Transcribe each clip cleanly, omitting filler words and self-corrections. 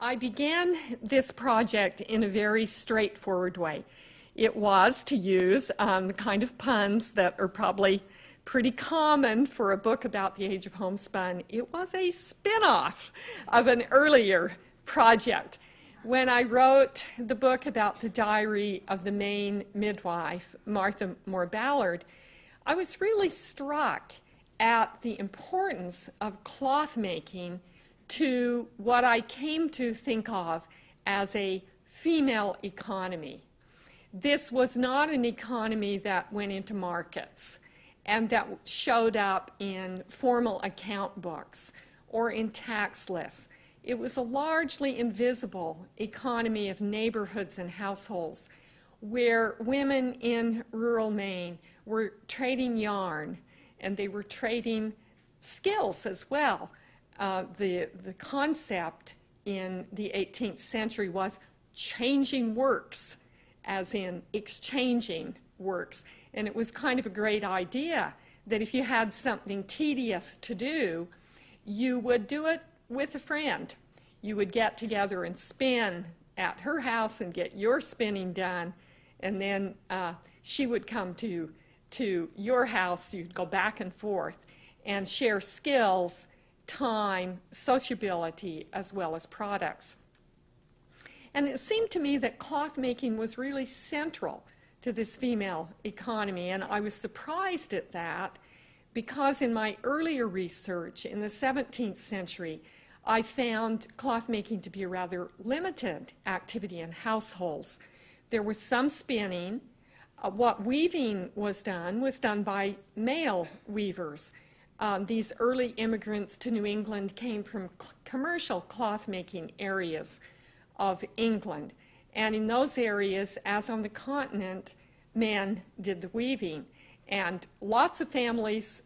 I began this project in a very straightforward way. It was to use the kind of puns that are probably pretty common for a book about the age of homespun. It was a spin-off of an earlier project. When I wrote the book about the diary of the Maine midwife, Martha Moore Ballard, I was really struck at the importance of cloth making to what I came to think of as a female economy. This was not an economy that went into markets and that showed up in formal account books or in tax lists. It was a largely invisible economy of neighborhoods and households where women in rural Maine were trading yarn and they were trading skills as well. The concept in the 18th century was changing works, as in exchanging works. And it was kind of a great idea that if you had something tedious to do, you would do it with a friend. You would get together and spin at her house and get your spinning done, and then she would come to your house. You'd go back and forth and share skills, time, sociability, as well as products. And it seemed to me that cloth making was really central to this female economy, and I was surprised at that because in my earlier research in the 17th century, I found cloth making to be a rather limited activity in households. There was some spinning. What weaving was done by male weavers. These early immigrants to New England came from commercial cloth-making areas of England. And in those areas, as on the continent, men did the weaving. And lots of families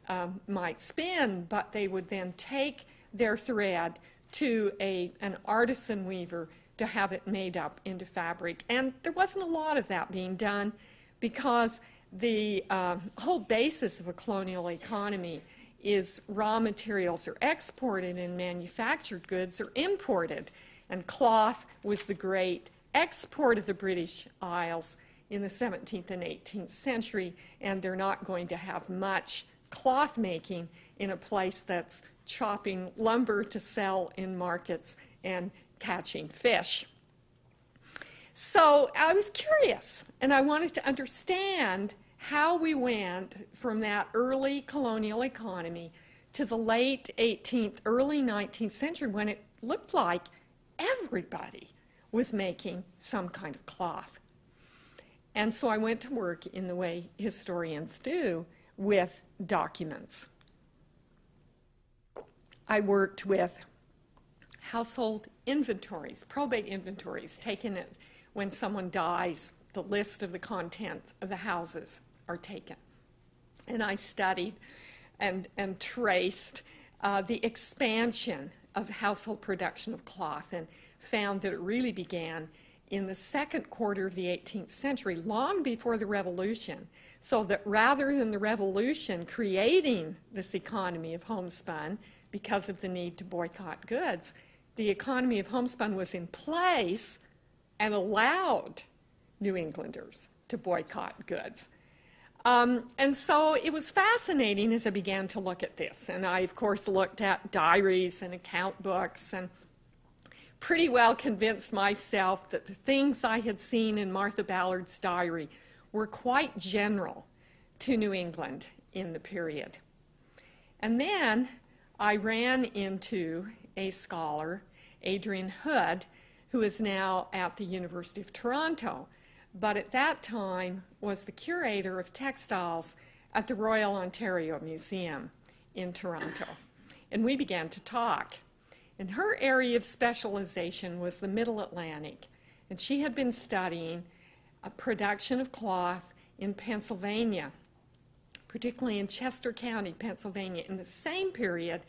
might spin, but they would then take their thread to an artisan weaver to have it made up into fabric. And there wasn't a lot of that being done because the whole basis of a colonial economy is raw materials are exported and manufactured goods are imported. And cloth was the great export of the British Isles in the 17th and 18th century, and they're not going to have much cloth making in a place that's chopping lumber to sell in markets and catching fish. So I was curious, and I wanted to understand how we went from that early colonial economy to the late 18th, early 19th century when it looked like everybody was making some kind of cloth. And so I went to work in the way historians do with documents. I worked with household inventories, probate inventories, taken it when someone dies, the list of the contents of the houses are taken. And I studied and traced the expansion of household production of cloth and found that it really began in the second quarter of the 18th century, long before the Revolution, so that rather than the Revolution creating this economy of homespun because of the need to boycott goods, the economy of homespun was in place and allowed New Englanders to boycott goods. And so it was fascinating as I began to look at this. And I, of course, looked at diaries and account books and pretty well convinced myself that the things I had seen in Martha Ballard's diary were quite general to New England in the period. And then I ran into a scholar, Adrian Hood, who is now at the University of Toronto, but at that time was the curator of textiles at the Royal Ontario Museum in Toronto. And we began to talk. And her area of specialization was the Middle Atlantic. And she had been studying a production of cloth in Pennsylvania, particularly in Chester County, Pennsylvania. In the same period,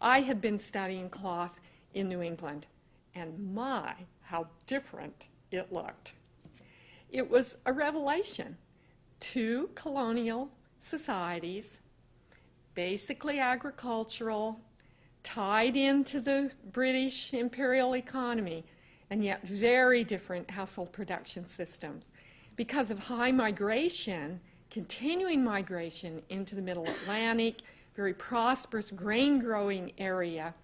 I had been studying cloth in New England. And my, how different it looked. It was a revelation. Two colonial societies, basically agricultural, tied into the British imperial economy, and yet very different household production systems. Because of high migration, continuing migration into the Middle Atlantic, very prosperous grain-growing area,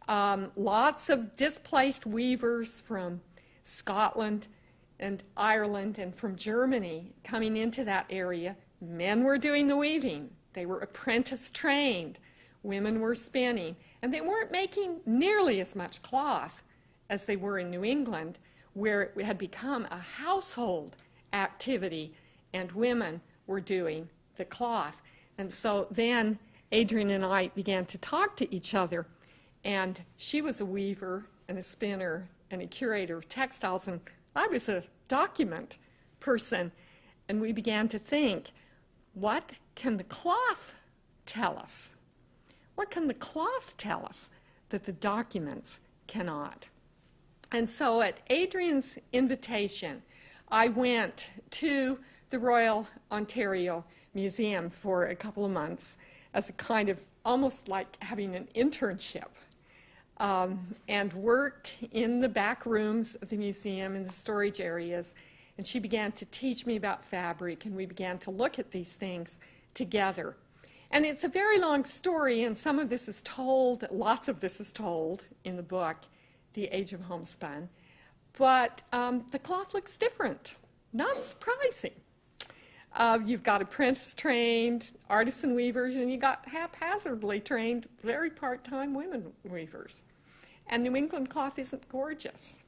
lots of displaced weavers from Scotland and Ireland and from Germany coming into that area. Men were doing the weaving. They were apprentice trained. Women were spinning. And they weren't making nearly as much cloth as they were in New England, where it had become a household activity and women were doing the cloth. And so then Adrienne and I began to talk to each other, and she was a weaver and a spinner and a curator of textiles, and I was a document person. And we began to think, what can the cloth tell us? What can the cloth tell us that the documents cannot? And so at Adrienne's invitation, I went to the Royal Ontario Museum for a couple of months as a kind of almost like having an internship, and worked in the back rooms of the museum in the storage areas. And she began to teach me about fabric, and we began to look at these things together. And it's a very long story, and some of this is told, lots of this is told in the book, The Age of Homespun. But the cloth looks different, not surprising. You've got apprentice-trained artisan weavers, and you've got haphazardly trained, very part-time women weavers. And New England cloth isn't gorgeous,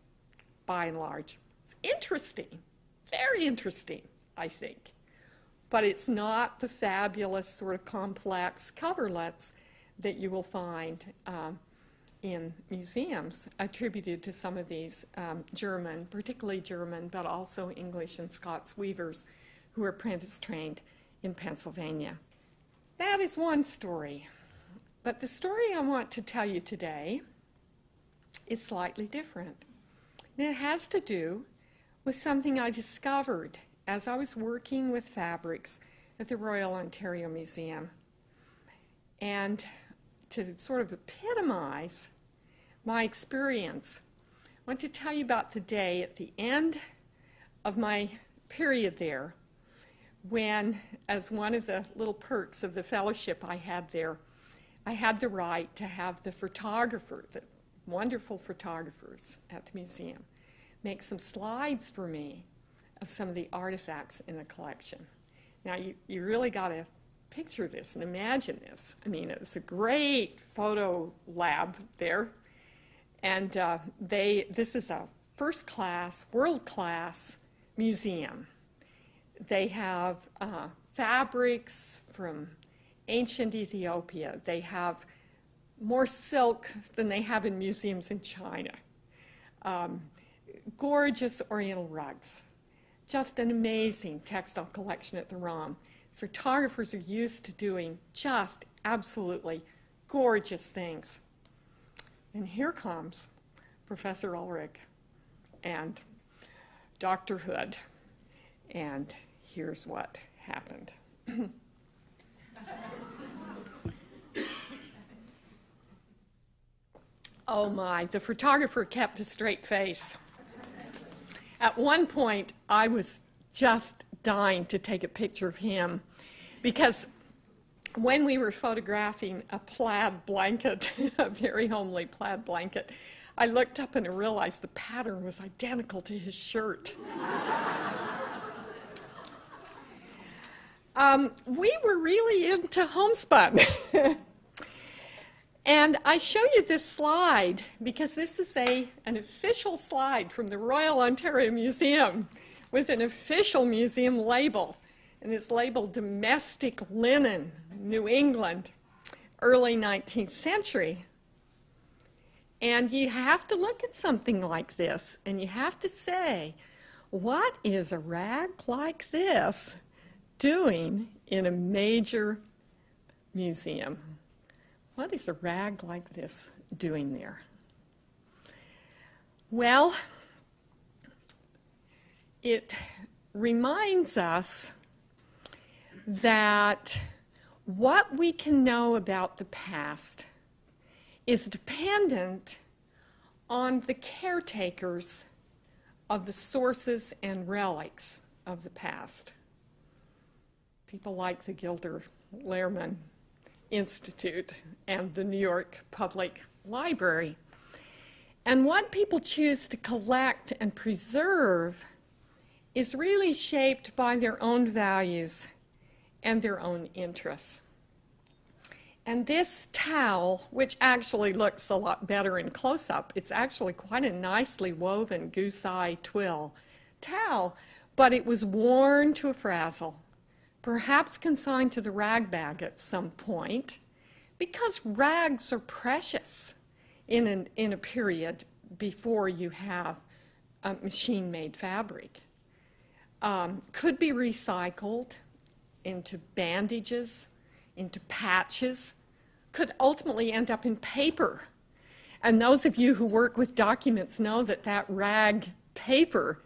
by and large. It's interesting, very interesting, I think. But it's not the fabulous sort of complex coverlets that you will find in museums attributed to some of these German, particularly German, but also English and Scots weavers who were apprentice trained in Pennsylvania. That is one story. But the story I want to tell you today is slightly different. And it has to do with something I discovered as I was working with fabrics at the Royal Ontario Museum. And to sort of epitomize my experience, I want to tell you about the day at the end of my period there when, as one of the little perks of the fellowship I had there, I had the right to have the photographers, the wonderful photographers at the museum, make some slides for me of some of the artifacts in the collection. Now, you really got to picture this and imagine this. I mean, it's a great photo lab there, and this is a first-class, world-class museum. They have fabrics from ancient Ethiopia. They have more silk than they have in museums in China. Gorgeous Oriental rugs. Just an amazing textile collection at the ROM. Photographers are used to doing just absolutely gorgeous things. And here comes Professor Ulrich and Dr. Hood. And here's what happened. Oh my, the photographer kept a straight face. At one point, I was just dying to take a picture of him because when we were photographing a plaid blanket, a very homely plaid blanket, I looked up and I realized the pattern was identical to his shirt. We were really into homespun. And I show you this slide because this is an official slide from the Royal Ontario Museum with an official museum label. And it's labeled Domestic Linen, New England, early 19th century. And you have to look at something like this and you have to say, what is a rag like this doing in a major museum? What is a rag like this doing there? Well, it reminds us that what we can know about the past is dependent on the caretakers of the sources and relics of the past. People like the Gilder Lehrman Institute and the New York Public Library. And what people choose to collect and preserve is really shaped by their own values and their own interests. And this towel, which actually looks a lot better in close-up, it's actually quite a nicely woven goose-eye twill towel, but it was worn to a frazzle, perhaps consigned to the rag bag at some point, because rags are precious in a period before you have a machine-made fabric. Could be recycled into bandages, into patches, could ultimately end up in paper. And those of you who work with documents know that that rag paper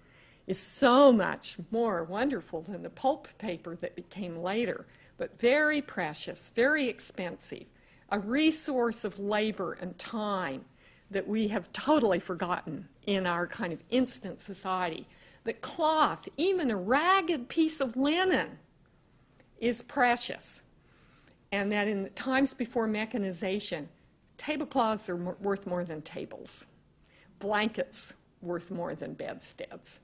is so much more wonderful than the pulp paper that became later, but very precious, very expensive, a resource of labor and time that we have totally forgotten in our kind of instant society. That cloth, even a ragged piece of linen, is precious. And that in the times before mechanization, tablecloths are worth more than tables. Blankets worth more than bedsteads.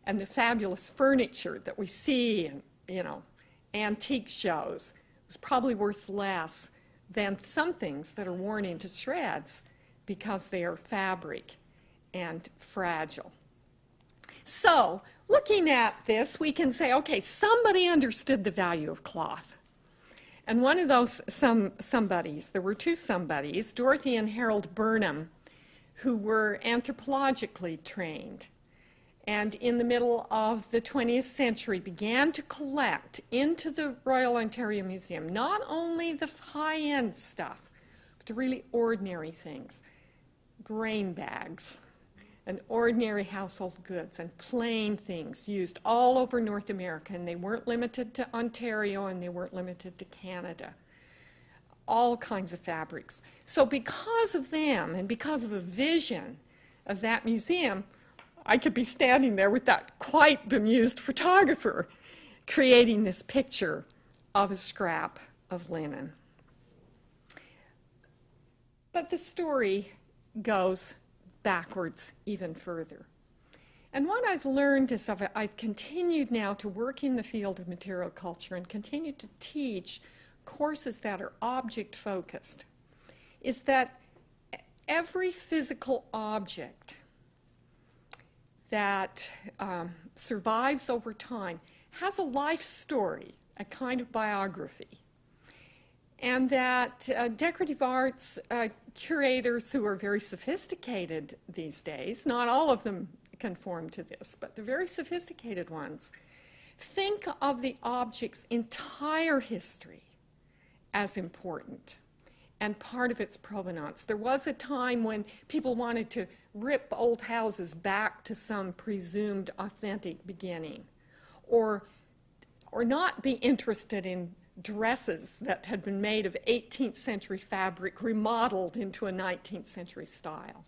And the fabulous furniture that we see in, antique shows is probably worth less than some things that are worn into shreds because they are fabric and fragile. So, looking at this, we can say, okay, somebody understood the value of cloth. And one of those somebodies, there were two somebodies, Dorothy and Harold Burnham, who were anthropologically trained, and in the middle of the 20th century began to collect into the Royal Ontario Museum not only the high-end stuff, but the really ordinary things, grain bags, and ordinary household goods and plain things used all over North America, and they weren't limited to Ontario and they weren't limited to Canada. All kinds of fabrics. So because of them and because of a vision of that museum, I could be standing there with that quite bemused photographer creating this picture of a scrap of linen. But the story goes backwards even further. And what I've learned is I've continued now to work in the field of material culture and continue to teach courses that are object-focused, is that every physical object that survives over time has a life story, a kind of biography. And that decorative arts curators who are very sophisticated these days, not all of them conform to this, but the very sophisticated ones, think of the object's entire history as important and part of its provenance. There was a time when people wanted to rip old houses back to some presumed authentic beginning, or not be interested in dresses that had been made of 18th century fabric remodeled into a 19th century style.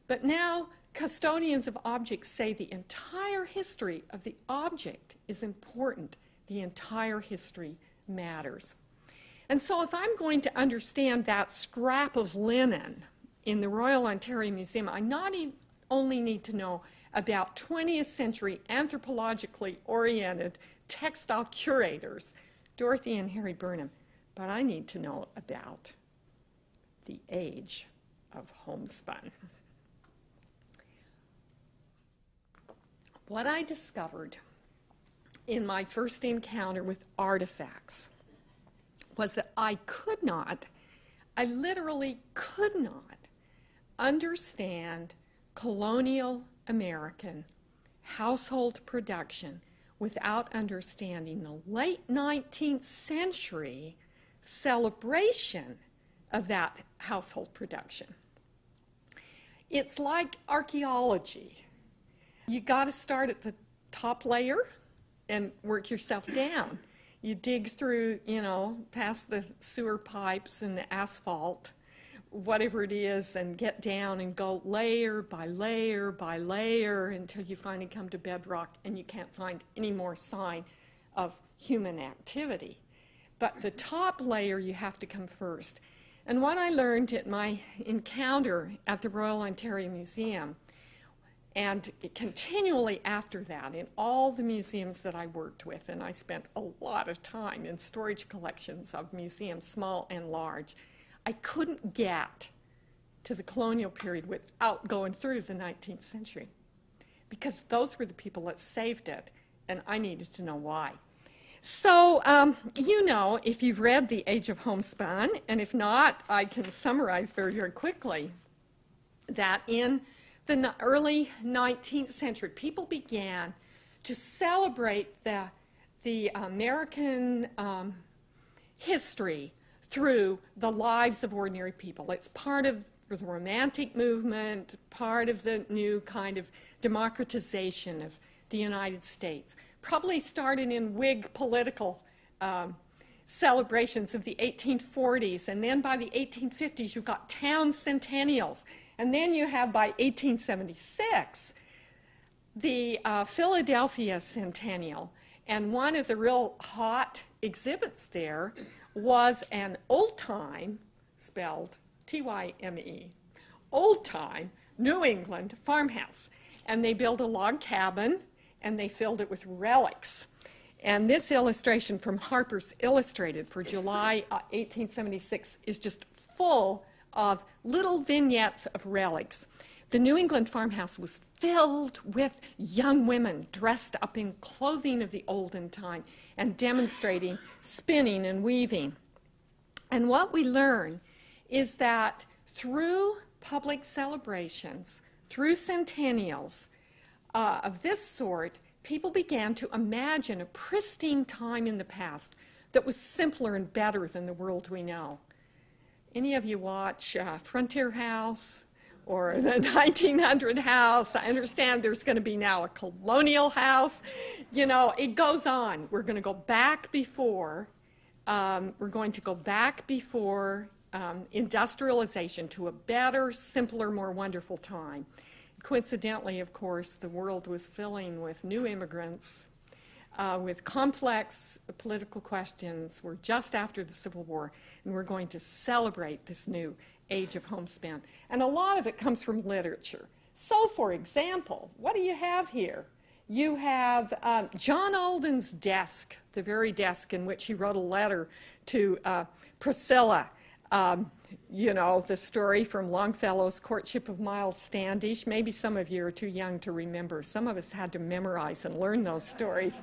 But now custodians of objects say the entire history of the object is important. The entire history matters. And so if I'm going to understand that scrap of linen in the Royal Ontario Museum, I not only need to know about 20th century anthropologically oriented textile curators, Dorothy and Harry Burnham, but I need to know about the age of homespun. What I discovered in my first encounter with artifacts was that I literally could not understand colonial American household production without understanding the late 19th century celebration of that household production. It's like archaeology. You got to start at the top layer and work yourself down. You dig through, past the sewer pipes and the asphalt, whatever it is and get down and go layer by layer by layer until you finally come to bedrock and you can't find any more sign of human activity. But the top layer, you have to come first. And what I learned at my encounter at the Royal Ontario Museum, and continually after that in all the museums that I worked with, and I spent a lot of time in storage collections of museums, small and large, I couldn't get to the colonial period without going through the 19th century, because those were the people that saved it, and I needed to know why. So, you know, if you've read The Age of Homespun, and if not, I can summarize very, very quickly that in the early 19th century, people began to celebrate the American history through the lives of ordinary people. It's part of the Romantic movement, part of the new kind of democratization of the United States. Probably started in Whig political celebrations of the 1840s, and then by the 1850s you've got town centennials, and then you have by 1876 the Philadelphia Centennial, and one of the real hot exhibits there was an old-time, spelled T-Y-M-E, old-time New England farmhouse, and they built a log cabin and they filled it with relics. And this illustration from Harper's Illustrated for July 1876 is just full of little vignettes of relics. The New England farmhouse was filled with young women dressed up in clothing of the olden time and demonstrating spinning and weaving. And what we learn is that through public celebrations, through centennials of this sort, people began to imagine a pristine time in the past that was simpler and better than the world we know. Any of you watch Frontier House or the 1900 house? I understand there's going to be now a Colonial house. You know, it goes on. We're going to go back before, industrialization to a better, simpler, more wonderful time. Coincidentally, of course, the world was filling with new immigrants, with complex political questions. We're just after the Civil War, and we're going to celebrate this new age of homespun. And a lot of it comes from literature. So, for example, what do you have here? You have John Alden's desk, the very desk in which he wrote a letter to Priscilla. You know, the story from Longfellow's Courtship of Miles Standish. Maybe some of you are too young to remember. Some of us had to memorize and learn those stories.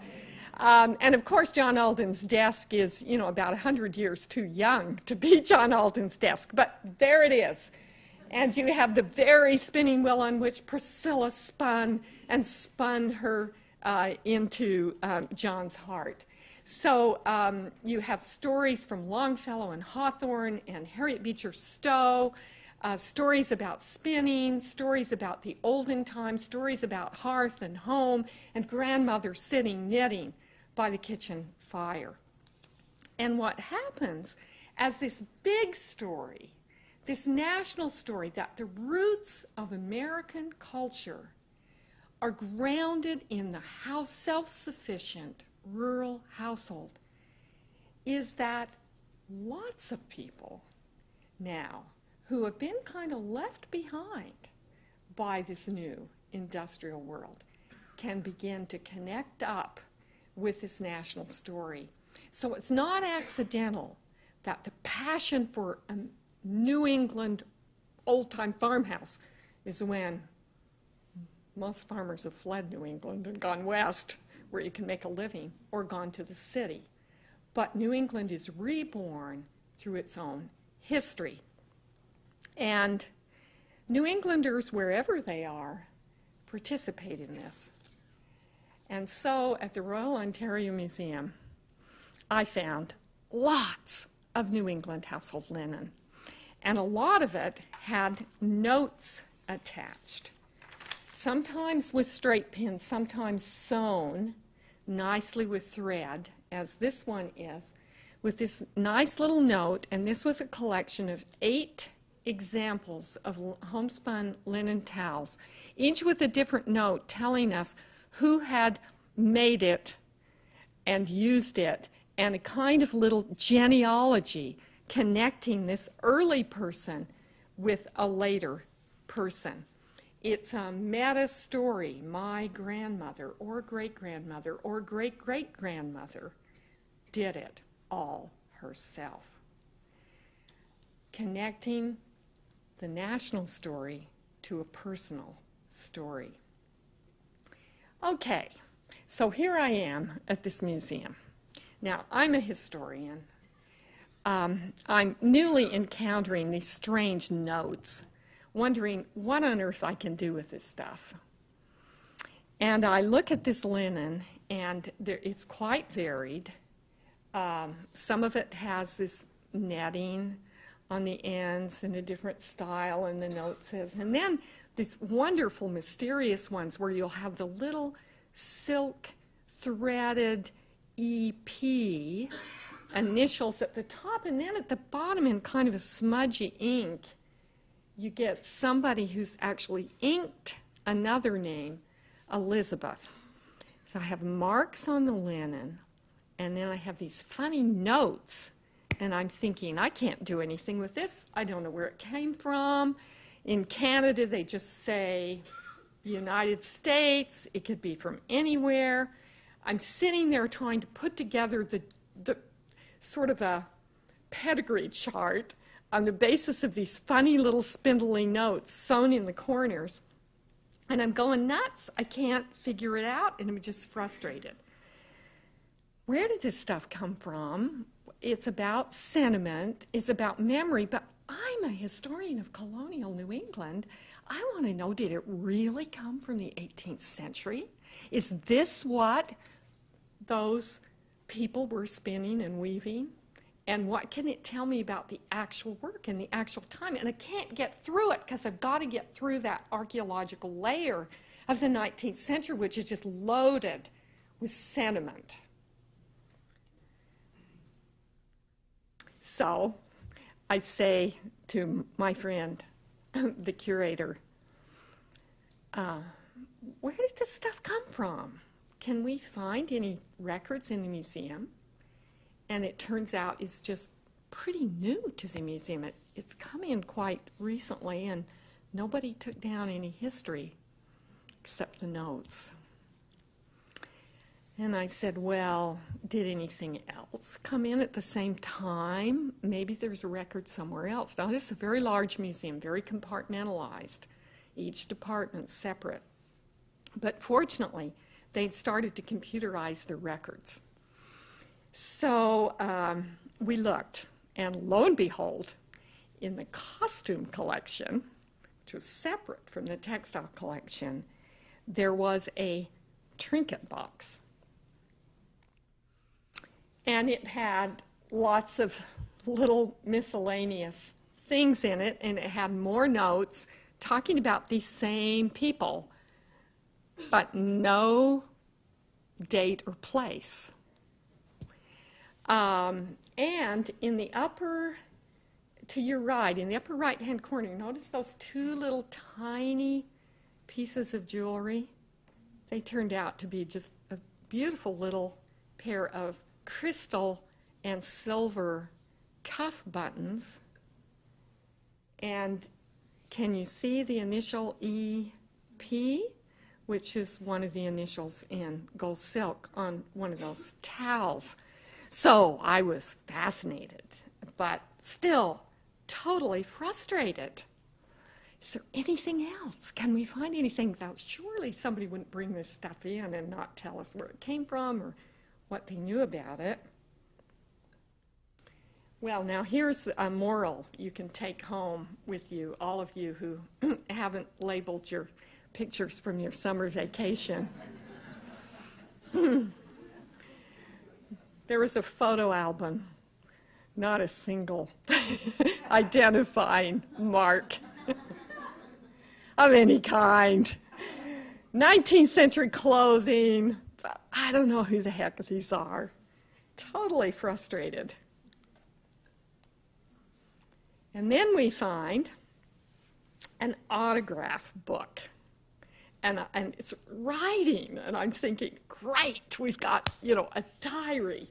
And of course, John Alden's desk is, you know, about 100 years too young to be John Alden's desk. But there it is. And you have the very spinning wheel on which Priscilla spun her into John's heart. So you have stories from Longfellow and Hawthorne and Harriet Beecher Stowe, stories about spinning, stories about the olden times, stories about hearth and home, and grandmother sitting knitting by the kitchen fire. And what happens as this big story, this national story, that the roots of American culture are grounded in the self-sufficient rural household, is that lots of people now who have been kind of left behind by this new industrial world can begin to connect up with this national story. So it's not accidental that the passion for a New England old-time farmhouse is when most farmers have fled New England and gone west, where you can make a living, or gone to the city. But New England is reborn through its own history. And New Englanders, wherever they are, participate in this. And so at the Royal Ontario Museum, I found lots of New England household linen. And a lot of it had notes attached, sometimes with straight pins, sometimes sewn nicely with thread, as this one is, with this nice little note. And this was a collection of 8 examples of homespun linen towels, each with a different note telling us who had made it and used it, and a kind of little genealogy connecting this early person with a later person. It's a meta story. My grandmother or great-grandmother or great-great-grandmother did it all herself. Connecting the national story to a personal story. Okay, so here I am at this museum. Now, I'm a historian. I'm newly encountering these strange notes, wondering what on earth I can do with this stuff. And I look at this linen, and it's quite varied. Some of it has this netting on the ends in a different style, and the note says, and then these wonderful, mysterious ones where you'll have the little silk threaded EP initials at the top, and then at the bottom in kind of a smudgy ink, you get somebody who's actually inked another name, Elizabeth. So I have marks on the linen, and then I have these funny notes, and I'm thinking, I can't do anything with this. I don't know where it came from. In Canada, they just say United States. It could be from anywhere. I'm sitting there trying to put together the sort of a pedigree chart on the basis of these funny little spindly notes sewn in the corners. And I'm going nuts. I can't figure it out, and I'm just frustrated. Where did this stuff come from? It's about sentiment. It's about memory. But I'm a historian of colonial New England. I want to know, did it really come from the 18th century? Is this what those people were spinning and weaving? And what can it tell me about the actual work and the actual time? And I can't get through it because I've got to get through that archaeological layer of the 19th century, which is just loaded with sentiment. So I say to my friend, the curator, where did this stuff come from? Can we find any records in the museum? And it turns out it's just pretty new to the museum. It's come in quite recently, and nobody took down any history except the notes. And I said, well, did anything else come in at the same time? Maybe there's a record somewhere else. Now, this is a very large museum, very compartmentalized, each department separate. But fortunately, they'd started to computerize their records. So we looked, and lo and behold, in the costume collection, which was separate from the textile collection, there was a trinket box. And it had lots of little miscellaneous things in it, and it had more notes talking about these same people, but no date or place. And in the upper, to your right, in the upper right-hand corner, notice those two little tiny pieces of jewelry? They turned out to be just a beautiful little pair of crystal and silver cuff buttons. And can you see the initial EP, which is one of the initials in gold silk on one of those towels? So I was fascinated, but still totally frustrated. Is there anything else? Can we find anything else? Surely somebody wouldn't bring this stuff in and not tell us where it came from or what they knew about it. Well, now here's a moral you can take home with you, all of you who haven't labeled your pictures from your summer vacation. There was a photo album, not a single identifying mark of any kind. 19th century clothing. I don't know who the heck these are. Totally frustrated. And then we find an autograph book. And it's writing, and I'm thinking, great, we've got, a diary.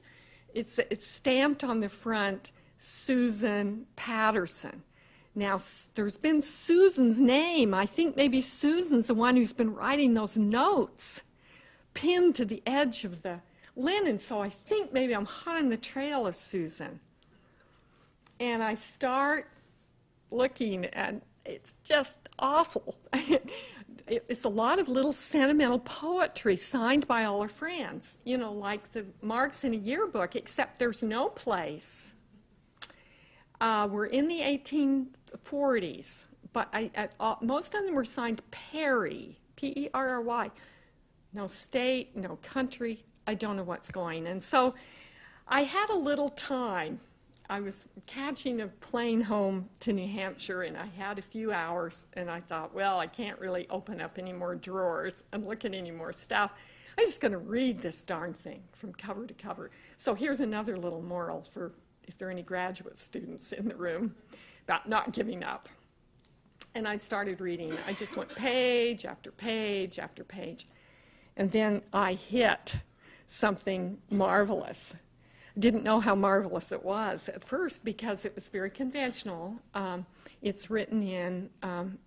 It's stamped on the front, Susan Patterson. Now, there's been Susan's name. I think maybe Susan's the one who's been writing those notes pinned to the edge of the linen, so I think maybe I'm hot on the trail of Susan. And I start looking, and it's just awful. It's a lot of little sentimental poetry signed by all her friends, like the marks in a yearbook, except there's no place. We're in the 1840s, but most of them were signed Perry, P-E-R-R-Y. No state, no country, I don't know what's going. And so I had a little time. I was catching a plane home to New Hampshire, and I had a few hours, and I thought, well, I can't really open up any more drawers and look at any more stuff. I'm just going to read this darn thing from cover to cover. So here's another little moral for if there are any graduate students in the room about not giving up. And I started reading. I just went page after page after page. And then I hit something marvelous. Didn't know how marvelous it was at first because it was very conventional. It's written in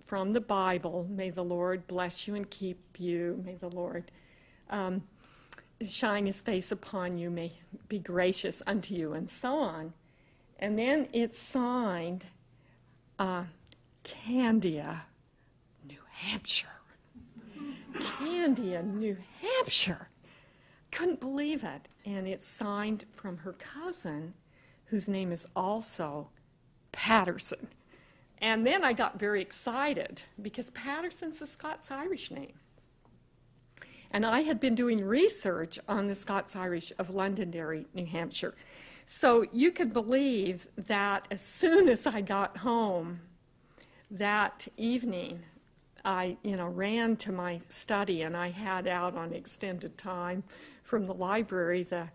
from the Bible. May the Lord bless you and keep you. May the Lord shine his face upon you. May be gracious unto you, and so on. And then it's signed Candia, New Hampshire. Candia, New Hampshire. Couldn't believe it. And it's signed from her cousin, whose name is also Patterson. And then I got very excited because Patterson's a Scots-Irish name. And I had been doing research on the Scots-Irish of Londonderry, New Hampshire. So you could believe that as soon as I got home that evening, I ran to my study, and I had out on extended time from the library the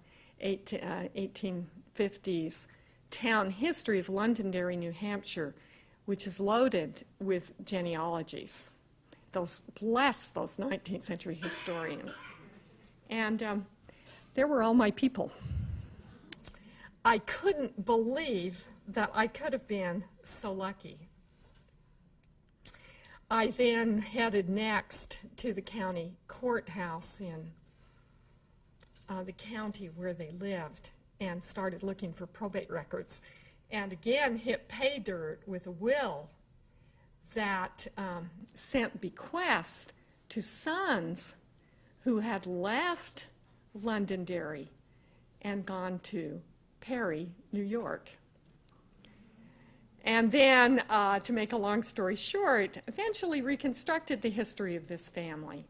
1850s town history of Londonderry, New Hampshire, which is loaded with genealogies. Bless those 19th century historians. And there were all my people. I couldn't believe that I could have been so lucky. I then headed next to the county courthouse in the county where they lived and started looking for probate records, and again hit pay dirt with a will that sent bequest to sons who had left Londonderry and gone to Perry, New York. And then, to make a long story short, eventually reconstructed the history of this family,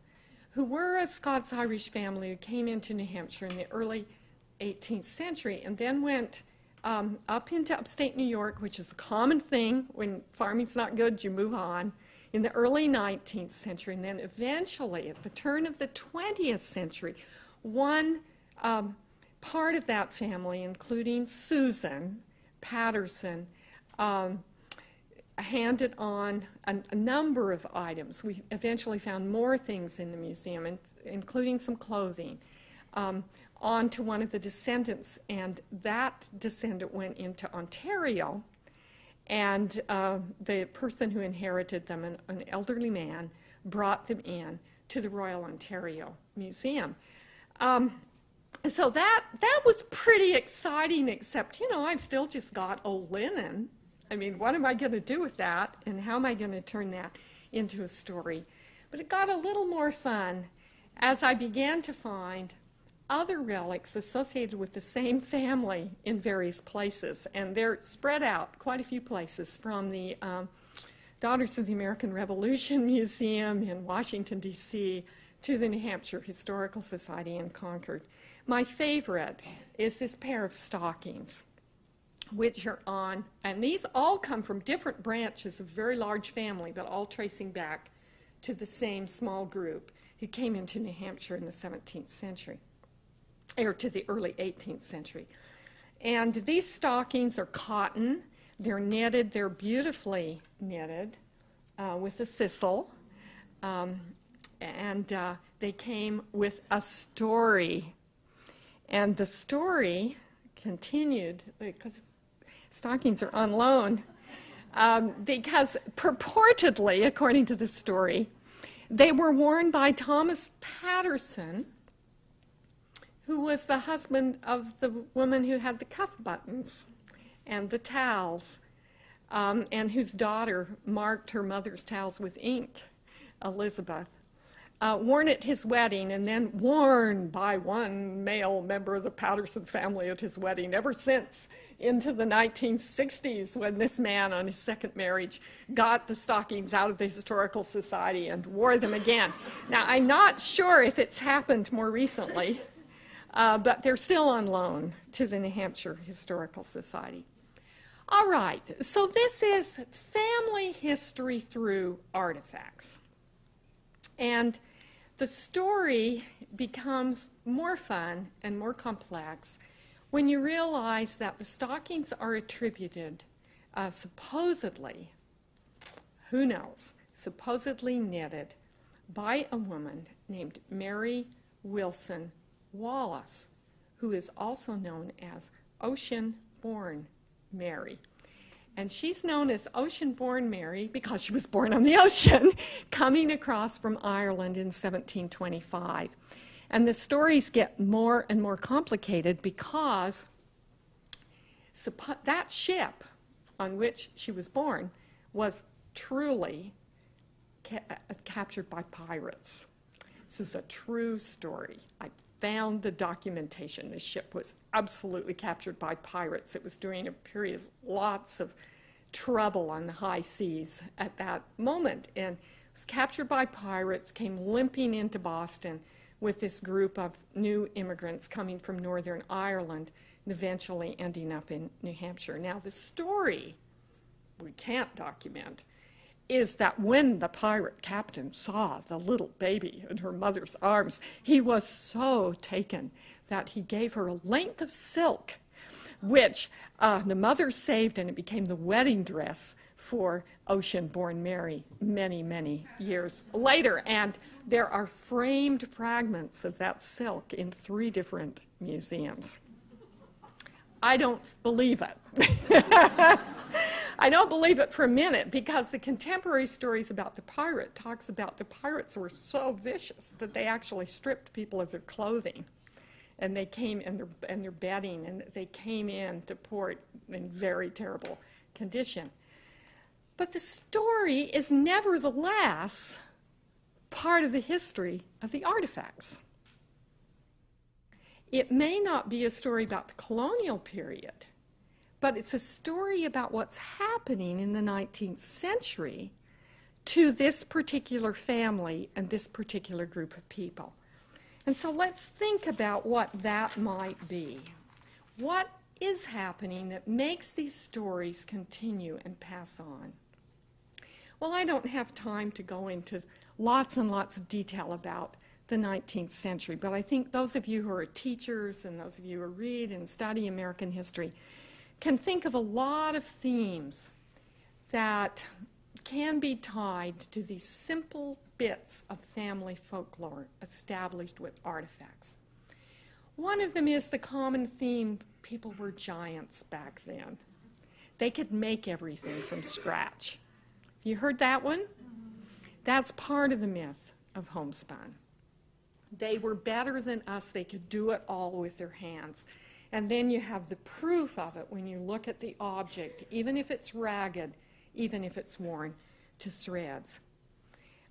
who were a Scots-Irish family who came into New Hampshire in the early 18th century and then went up into upstate New York, which is a common thing. When farming's not good, you move on, in the early 19th century. And then eventually, at the turn of the 20th century, one part of that family, including Susan Patterson, handed on a number of items. We eventually found more things in the museum, including some clothing, on to one of the descendants, and that descendant went into Ontario, and the person who inherited them, an elderly man, brought them in to the Royal Ontario Museum. So that was pretty exciting, except, I've still just got old linen. I mean, what am I going to do with that, and how am I going to turn that into a story? But it got a little more fun as I began to find other relics associated with the same family in various places, and they're spread out quite a few places, from the Daughters of the American Revolution Museum in Washington, D.C., to the New Hampshire Historical Society in Concord. My favorite is this pair of stockings, which are on, and these all come from different branches of a very large family, but all tracing back to the same small group who came into New Hampshire in the 17th century, or to the early 18th century. And these stockings are cotton. They're knitted, they're beautifully knitted with a thistle. And they came with a story. And the story continued, because stockings are on loan, because purportedly, according to the story, they were worn by Thomas Patterson, who was the husband of the woman who had the cuff buttons and the towels, and whose daughter marked her mother's towels with ink, Elizabeth. Worn at his wedding, and then worn by one male member of the Patterson family at his wedding ever since into the 1960s, when this man on his second marriage got the stockings out of the Historical Society and wore them again. Now, I'm not sure if it's happened more recently, but they're still on loan to the New Hampshire Historical Society. All right, so this is family history through artifacts. And the story becomes more fun and more complex when you realize that the stockings are attributed, supposedly, who knows, supposedly knitted by a woman named Mary Wilson Wallace, who is also known as Ocean-born Mary. And she's known as Ocean-born Mary because she was born on the ocean, coming across from Ireland in 1725. And the stories get more and more complicated because that ship on which she was born was truly captured by pirates. This is a true story. I found the documentation. The ship was absolutely captured by pirates. It was during a period of lots of trouble on the high seas at that moment, and was captured by pirates, came limping into Boston with this group of new immigrants coming from Northern Ireland, and eventually ending up in New Hampshire. Now, the story we can't document is that when the pirate captain saw the little baby in her mother's arms, he was so taken that he gave her a length of silk, which the mother saved, and it became the wedding dress for Ocean-born Mary many, many years later. And there are framed fragments of that silk in 3 different museums. I don't believe it. I don't believe it for a minute, because the contemporary stories about the pirate talks about the pirates were so vicious that they actually stripped people of their clothing, and they came in their bedding, and they came in to port in very terrible condition. But the story is nevertheless part of the history of the artifacts. It may not be a story about the colonial period, but it's a story about what's happening in the 19th century to this particular family and this particular group of people. And so let's think about what that might be. What is happening that makes these stories continue and pass on? Well, I don't have time to go into lots and lots of detail about the 19th century, but I think those of you who are teachers and those of you who read and study American history can think of a lot of themes that can be tied to these simple bits of family folklore established with artifacts. One of them is the common theme: people were giants back then. They could make everything from scratch. You heard that one? That's part of the myth of Homespun. They were better than us. They could do it all with their hands. And then you have the proof of it when you look at the object, even if it's ragged, even if it's worn to shreds.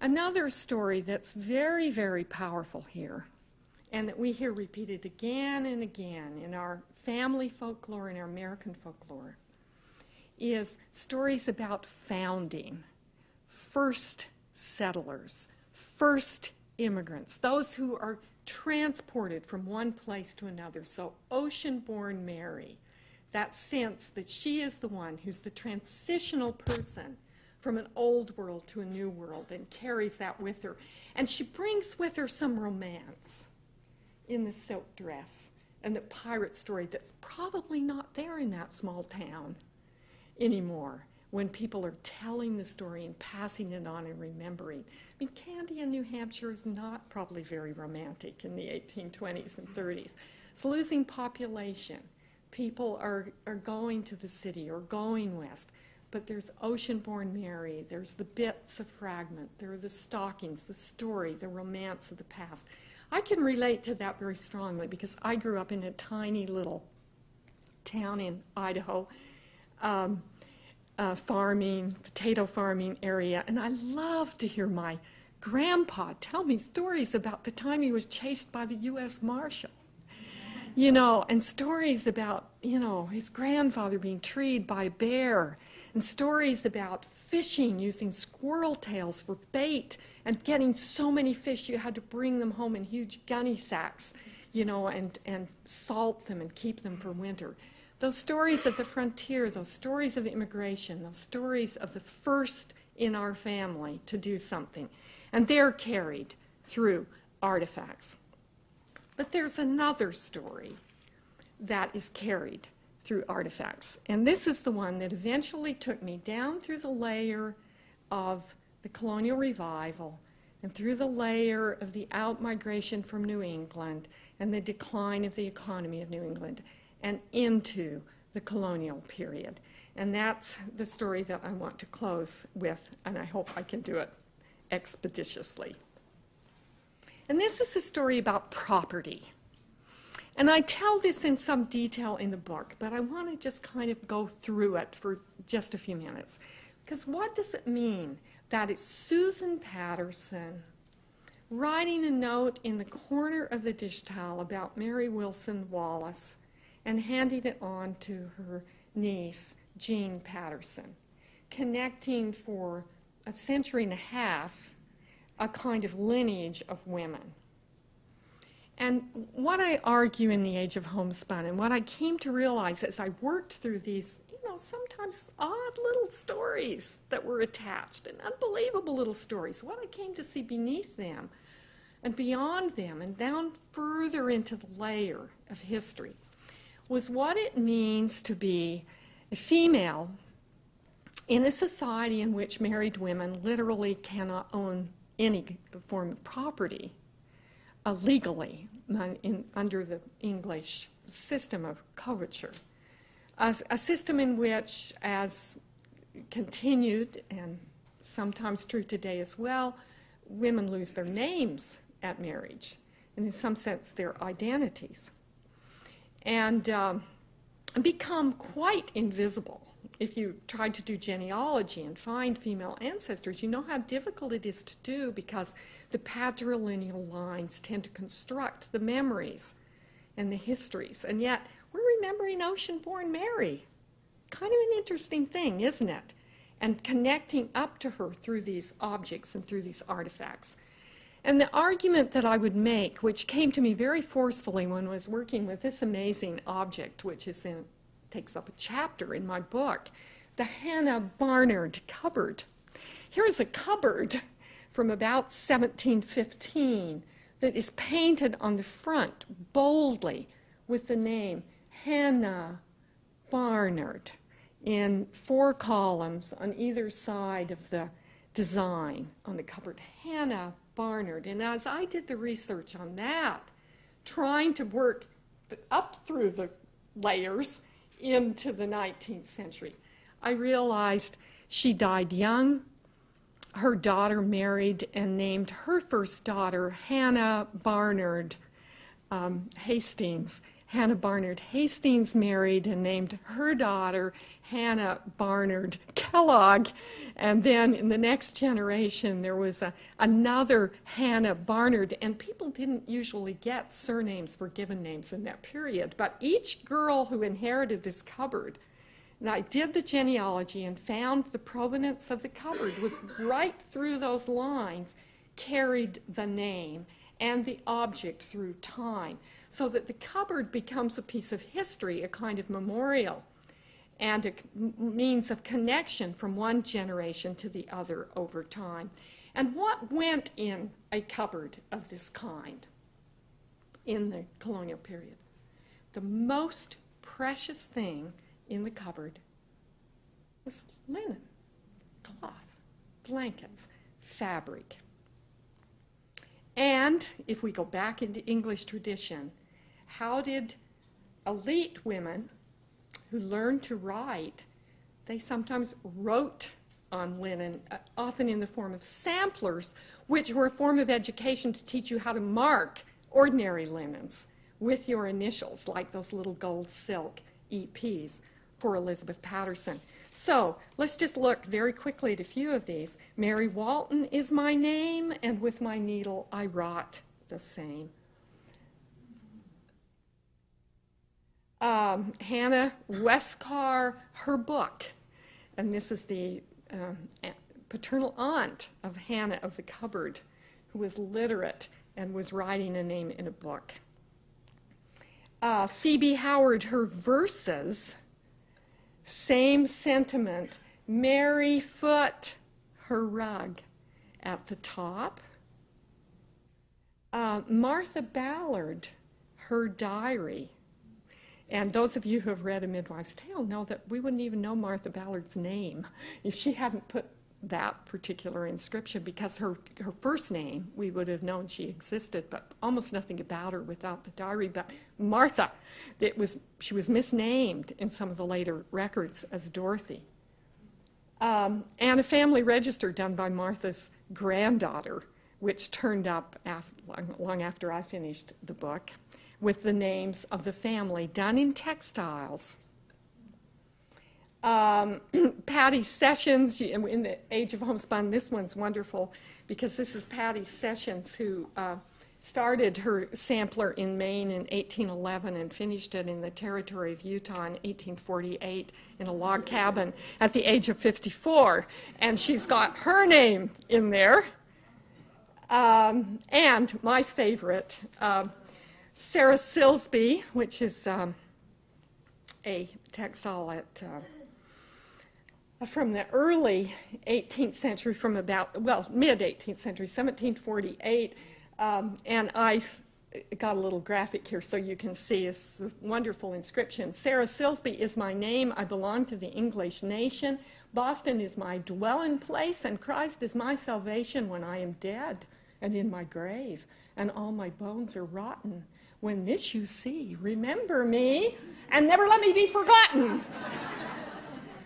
Another story that's very, very powerful here, and that we hear repeated again and again in our family folklore and our American folklore, is stories about founding, first settlers, first immigrants, those who are transported from one place to another. So Ocean-born Mary, that sense that she is the one who's the transitional person from an old world to a new world, and carries that with her. And she brings with her some romance in the silk dress and the pirate story that's probably not there in that small town anymore when people are telling the story and passing it on and remembering. I mean, Candia, New Hampshire is not probably very romantic in the 1820s and 30s. It's losing population. People are going to the city or going west. But there's Ocean-born Mary, there's the bits of fragment, there are the stockings, the story, the romance of the past. I can relate to that very strongly because I grew up in a tiny little town in Idaho, farming, potato farming area, and I love to hear my grandpa tell me stories about the time he was chased by the U.S. Marshal. You know, and stories about, you know, his grandfather being treed by a bear, and stories about fishing using squirrel tails for bait and getting so many fish you had to bring them home in huge gunny sacks, you know, and salt them and keep them for winter. Those stories of the frontier, those stories of immigration, those stories of the first in our family to do something, and they're carried through artifacts. But there's another story that is carried through artifacts. And this is the one that eventually took me down through the layer of the colonial revival and through the layer of the out-migration from New England and the decline of the economy of New England and into the colonial period. And that's the story that I want to close with, and I hope I can do it expeditiously. And this is a story about property. And I tell this in some detail in the book, but I want to just kind of go through it for just a few minutes. Because what does it mean that it's Susan Patterson writing a note in the corner of the dish towel about Mary Wilson Wallace and handing it on to her niece, Jean Patterson, connecting for a century and a half a kind of lineage of women. And what I argue in The Age of Homespun, and what I came to realize as I worked through these, you know, sometimes odd little stories that were attached, and unbelievable little stories, what I came to see beneath them and beyond them and down further into the layer of history was what it means to be a female in a society in which married women literally cannot own any form of property legally under the English system of coverture. A system in which, as continued and sometimes true today as well, women lose their names at marriage, and in some sense their identities, and become quite invisible. If you try to do genealogy and find female ancestors, you know how difficult it is to do because the patrilineal lines tend to construct the memories and the histories. And yet, we're remembering Ocean-born Mary. Kind of an interesting thing, isn't it? And connecting up to her through these objects and through these artifacts. And the argument that I would make, which came to me very forcefully when I was working with this amazing object, which is takes up a chapter in my book, the Hannah Barnard cupboard. Here is a cupboard from about 1715 that is painted on the front boldly with the name Hannah Barnard in 4 columns on either side of the design on the cupboard. Hannah Barnard. And as I did the research on that, trying to work up through the layers into the 19th century, I realized she died young. Her daughter married and named her first daughter Hannah Barnard Hastings. Hannah Barnard Hastings married and named her daughter Hannah Barnard Kellogg. And then in the next generation, there was another Hannah Barnard. And people didn't usually get surnames for given names in that period. But each girl who inherited this cupboard, and I did the genealogy and found the provenance of the cupboard was right through those lines, carried the name and the object through time, so that the cupboard becomes a piece of history, a kind of memorial, and a means of connection from one generation to the other over time. And what went in a cupboard of this kind in the colonial period? The most precious thing in the cupboard was linen, cloth, blankets, fabric. And if we go back into English tradition, how did elite women who learned to write, they sometimes wrote on linen, often in the form of samplers, which were a form of education to teach you how to mark ordinary linens with your initials, like those little gold silk EPs for Elizabeth Patterson. So let's just look very quickly at a few of these. Mary Walton is my name, and with my needle I wrought the same. Hannah Westcar, her book, and this is the paternal aunt of Hannah of the Cupboard, who was literate and was writing a name in a book. Phoebe Howard, her verses, same sentiment. Mary Foote, her rug at the top. Martha Ballard, her diary. And those of you who have read A Midwife's Tale know that we wouldn't even know Martha Ballard's name if she hadn't put that particular inscription, because her first name, we would have known she existed, but almost nothing about her without the diary. But Martha, she was misnamed in some of the later records as Dorothy. And a family register done by Martha's granddaughter, which turned up long after I finished the book, with the names of the family, done in textiles. Patty Sessions, in the Age of Homespun, this one's wonderful because this is Patty Sessions, who started her sampler in Maine in 1811 and finished it in the territory of Utah in 1848 in a log cabin at the age of 54. And she's got her name in there. And my favorite, Sarah Silsby, which is a textile from the early 18th century, from about, mid-18th century, 1748. And I got a little graphic here so you can see this wonderful inscription. Sarah Silsby is my name. I belong to the English nation. Boston is my dwelling place, and Christ is my salvation when I am dead and in my grave, and all my bones are rotten. When this you see, remember me, and never let me be forgotten.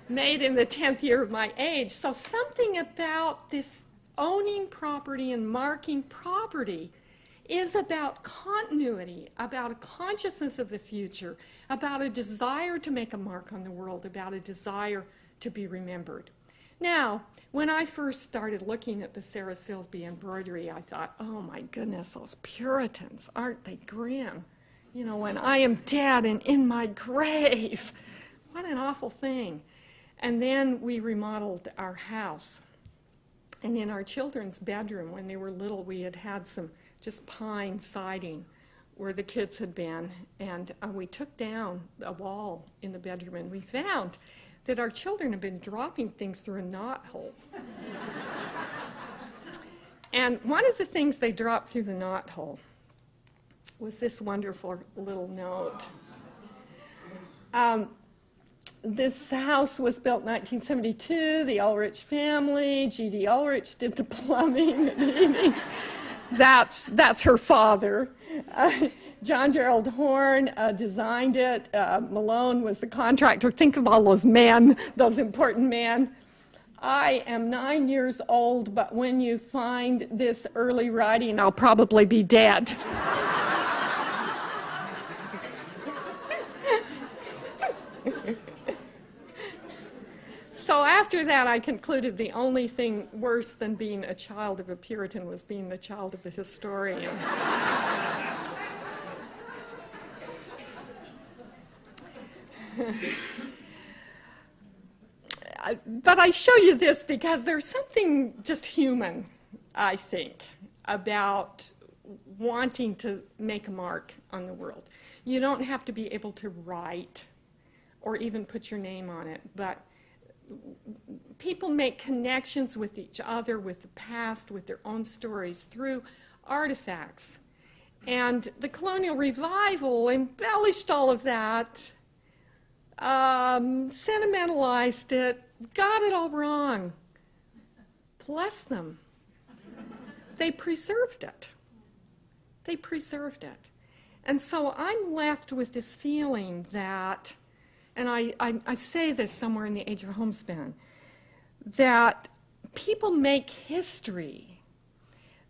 Made in the 10th year of my age. So something about this owning property and marking property is about continuity, about a consciousness of the future, about a desire to make a mark on the world, about a desire to be remembered. Now, when I first started looking at the Sarah Silsby embroidery, I thought, oh my goodness, those Puritans, aren't they grim? You know, when I am dead and in my grave, what an awful thing. And then we remodeled our house. And in our children's bedroom, when they were little, we had had some just pine siding where the kids had been. And we took down a wall in the bedroom, and we found that our children had been dropping things through a knothole. And one of the things they dropped through the knothole was this wonderful little note. This house was built in 1972, the Ulrich family, G.D. Ulrich did the plumbing and heating. That's her father. John Gerald Horn designed it. Malone was the contractor. Think of all those men, those important men. I am 9 years old, but when you find this early writing, I'll probably be dead. So after that, I concluded the only thing worse than being a child of a Puritan was being the child of a historian. But I show you this because there's something just human, I think, about wanting to make a mark on the world. You don't have to be able to write or even put your name on it, but people make connections with each other, with the past, with their own stories through artifacts. And the Colonial Revival embellished all of that sentimentalized it, got it all wrong. Bless them. They preserved it. They preserved it. And so I'm left with this feeling that, and I say this somewhere in the Age of Homespun, that people make history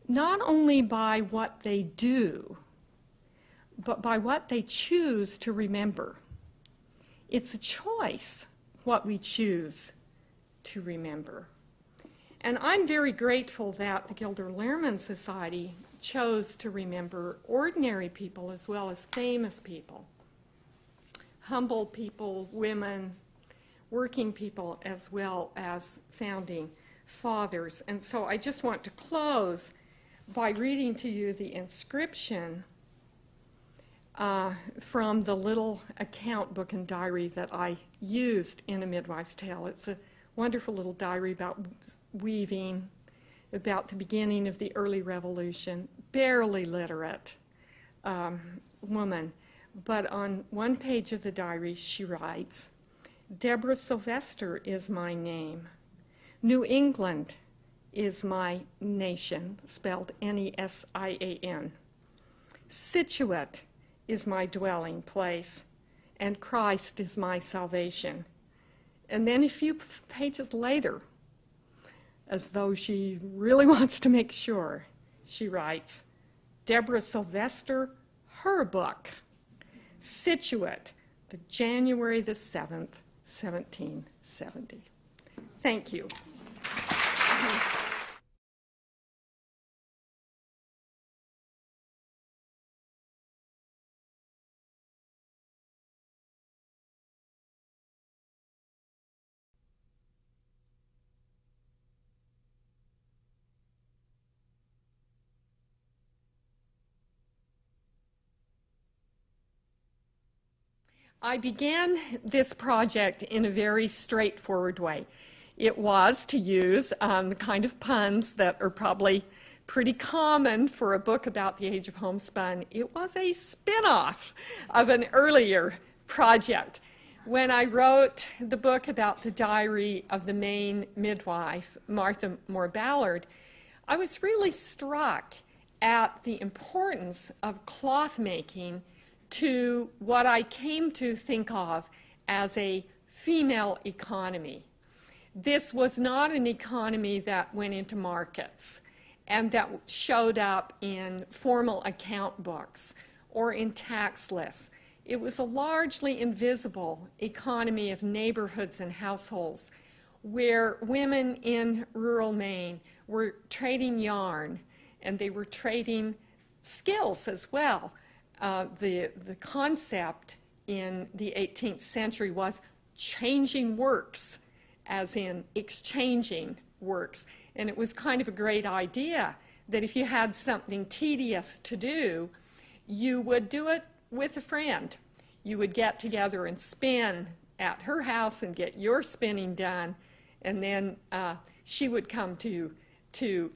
not only by what they do, but by what they choose to remember. It's a choice what we choose to remember. And I'm very grateful that the Gilder-Lehrman Society chose to remember ordinary people as well as famous people, humble people, women, working people, as well as founding fathers. And so I just want to close by reading to you the inscription from the little account book and diary that I used in A Midwife's Tale. It's a wonderful little diary about weaving, about the beginning of the early revolution, barely literate woman. But on one page of the diary, she writes, "Deborah Sylvester is my name. New England is my nation," spelled N-E-S-I-A-N. "Situate is my dwelling place, and Christ is my salvation." And then a few pages later, as though she really wants to make sure, she writes, "Deborah Sylvester, her book, Situate, the January the 7th, 1770. Thank you. I began this project in a very straightforward way. It was to use the kind of puns that are probably pretty common for a book about the Age of Homespun. It was a spin-off of an earlier project. When I wrote the book about the diary of the Maine midwife, Martha Moore Ballard, I was really struck at the importance of cloth making to what I came to think of as a female economy. This was not an economy that went into markets and that showed up in formal account books or in tax lists. It was a largely invisible economy of neighborhoods and households where women in rural Maine were trading yarn and they were trading skills as well. The concept in the 18th century was changing works, as in exchanging works. And it was kind of a great idea that if you had something tedious to do, you would do it with a friend. You would get together and spin at her house and get your spinning done, and then she would come to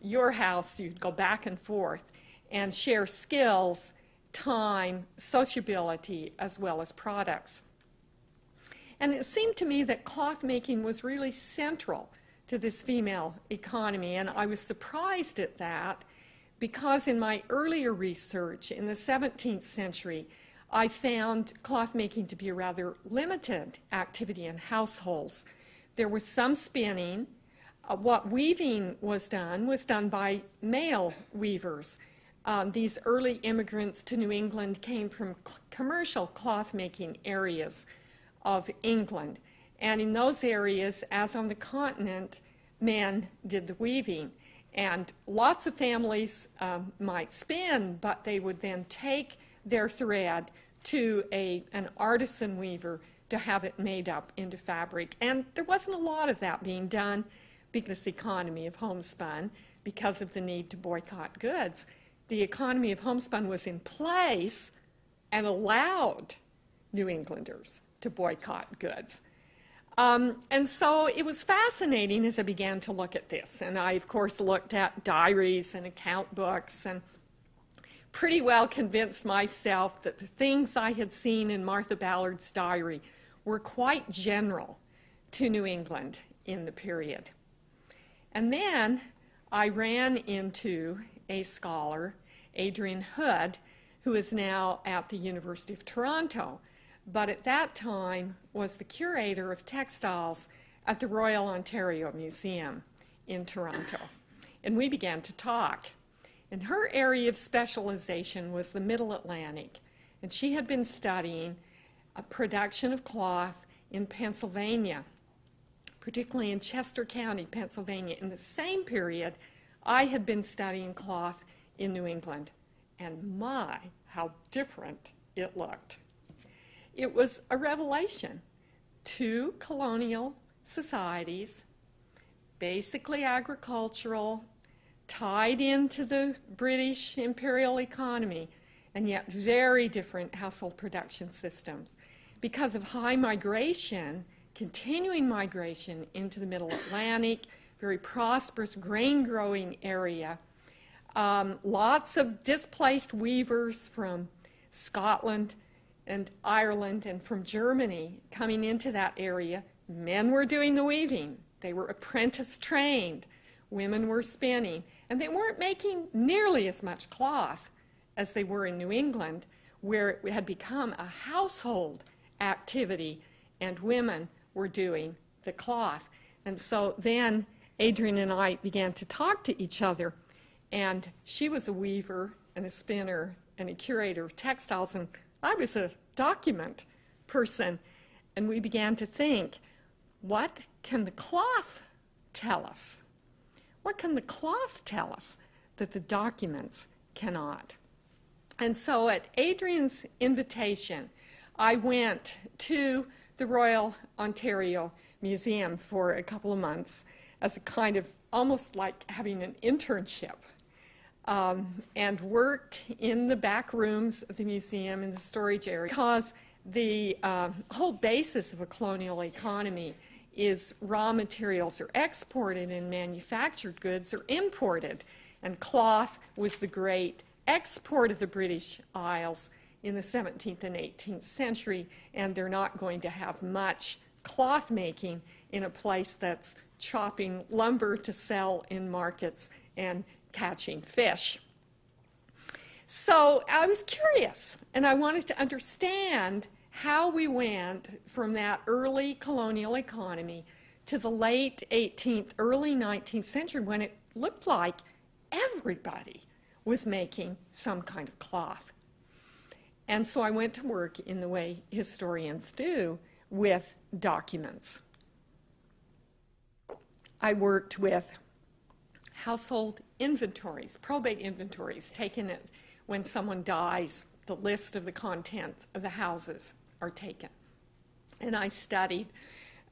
your house. You'd go back and forth and share skills, time, sociability, as well as products. And it seemed to me that cloth making was really central to this female economy, and I was surprised at that because in my earlier research in the 17th century, I found cloth making to be a rather limited activity in households. There was some spinning. What weaving was done by male weavers. These early immigrants to New England came from commercial cloth-making areas of England. And in those areas, as on the continent, men did the weaving. And lots of families might spin, but they would then take their thread to an artisan weaver to have it made up into fabric. And there wasn't a lot of that being done because of the economy of homespun, because of the need to boycott goods. The economy of homespun was in place and allowed New Englanders to boycott goods. And so it was fascinating as I began to look at this. And I, of course, looked at diaries and account books and pretty well convinced myself that the things I had seen in Martha Ballard's diary were quite general to New England in the period. And then I ran into a scholar, Adrian Hood, who is now at the University of Toronto, but at that time was the curator of textiles at the Royal Ontario Museum in Toronto. And we began to talk. And her area of specialization was the Middle Atlantic. And she had been studying a production of cloth in Pennsylvania, particularly in Chester County, Pennsylvania. In the same period, I had been studying cloth in New England. And my, how different it looked. It was a revelation. Two colonial societies, basically agricultural, tied into the British imperial economy, and yet very different household production systems. Because of high migration, continuing migration into the Middle Atlantic, very prosperous grain-growing area, lots of displaced weavers from Scotland and Ireland and from Germany coming into that area. Men were doing the weaving. They were apprentice trained. Women were spinning. And they weren't making nearly as much cloth as they were in New England, where it had become a household activity and women were doing the cloth. And so then Adrian and I began to talk to each other. And she was a weaver and a spinner and a curator of textiles, and I was a document person. And we began to think, what can the cloth tell us? What can the cloth tell us that the documents cannot? And so at Adrian's invitation, I went to the Royal Ontario Museum for a couple of months as a kind of almost like having an internship, and worked in the back rooms of the museum in the storage area, because the whole basis of a colonial economy is raw materials are exported and manufactured goods are imported. And cloth was the great export of the British Isles in the 17th and 18th century, and they're not going to have much cloth making in a place that's chopping lumber to sell in markets and catching fish. So I was curious, and I wanted to understand how we went from that early colonial economy to the late 18th, early 19th century, when it looked like everybody was making some kind of cloth. And so I went to work in the way historians do with documents. I worked with household inventories, probate inventories, taken it when someone dies, the list of the contents of the houses are taken. And I studied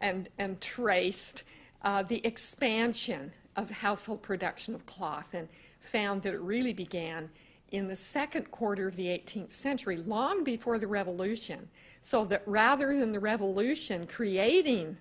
and traced the expansion of household production of cloth, and found that it really began in the second quarter of the 18th century, long before the Revolution. So that rather than the Revolution creating